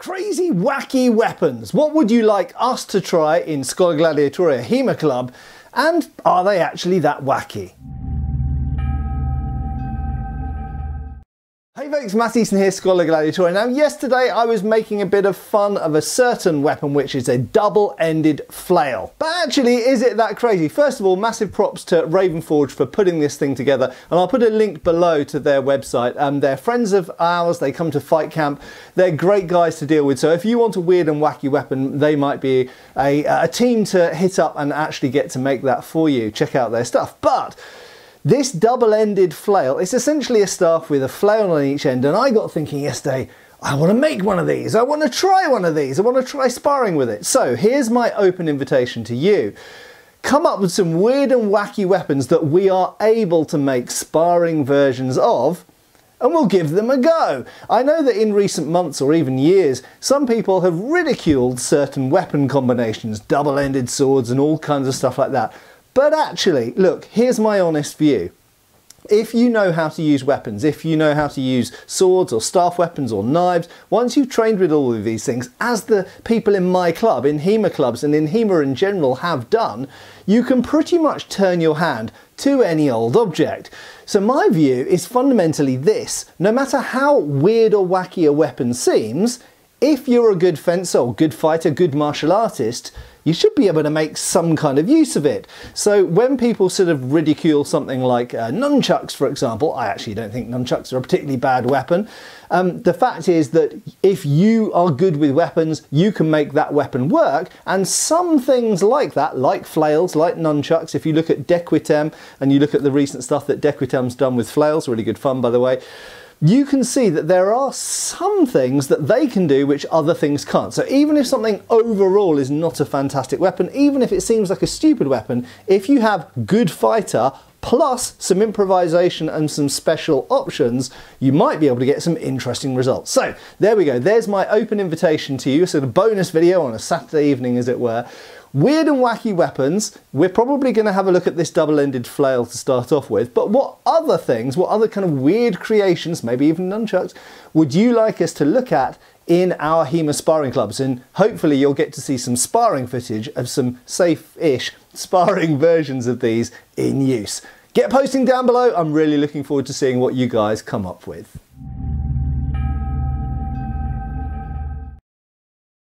Crazy, wacky weapons. What would you like us to try in Schola Gladiatoria HEMA Club? And are they actually that wacky? Hey folks, Matt Easton here, Schola Gladiatoria. Now yesterday I was making a bit of fun of a certain weapon, which is a double-ended flail. But actually, is it that crazy? First of all, massive props to Ravenforge for putting this thing together, and I'll put a link below to their website. They're friends of ours, they come to fight camp, they're great guys to deal with, so if you want a weird and wacky weapon, they might be a team to hit up and actually get to make that for you. Check out their stuff. But this double-ended flail, it's essentially a staff with a flail on each end, and I got thinking yesterday, I want to make one of these, I want to try one of these, I want to try sparring with it. So here's my open invitation to you. Come up with some weird and wacky weapons that we are able to make sparring versions of, and we'll give them a go. I know that in recent months or even years, some people have ridiculed certain weapon combinations, double-ended swords and all kinds of stuff like that. But actually, look, here's my honest view. If you know how to use weapons, if you know how to use swords or staff weapons or knives, once you've trained with all of these things, as the people in my club, in HEMA clubs and in HEMA in general have done, you can pretty much turn your hand to any old object. So my view is fundamentally this: no matter how weird or wacky a weapon seems, if you're a good fencer or good fighter, good martial artist, you should be able to make some kind of use of it. So when people sort of ridicule something like nunchucks, for example, I actually don't think nunchucks are a particularly bad weapon. The fact is that if you are good with weapons, you can make that weapon work, and some things like that, like flails, like nunchucks, if you look at Dequitem and you look at the recent stuff that Dequitem's done with flails, really good fun by the way, you can see that there are some things that they can do which other things can't. So even if something overall is not a fantastic weapon, even if it seems like a stupid weapon, if you have good fighter plus some improvisation and some special options, you might be able to get some interesting results. So there we go, there's my open invitation to you, sort of bonus video on a Saturday evening as it were. Weird and wacky weapons. We're probably going to have a look at this double-ended flail to start off with, but what other things, what other kind of weird creations, maybe even nunchucks, would you like us to look at in our HEMA sparring clubs? And hopefully you'll get to see some sparring footage of some safe-ish sparring versions of these in use. Get posting down below. I'm really looking forward to seeing what you guys come up with.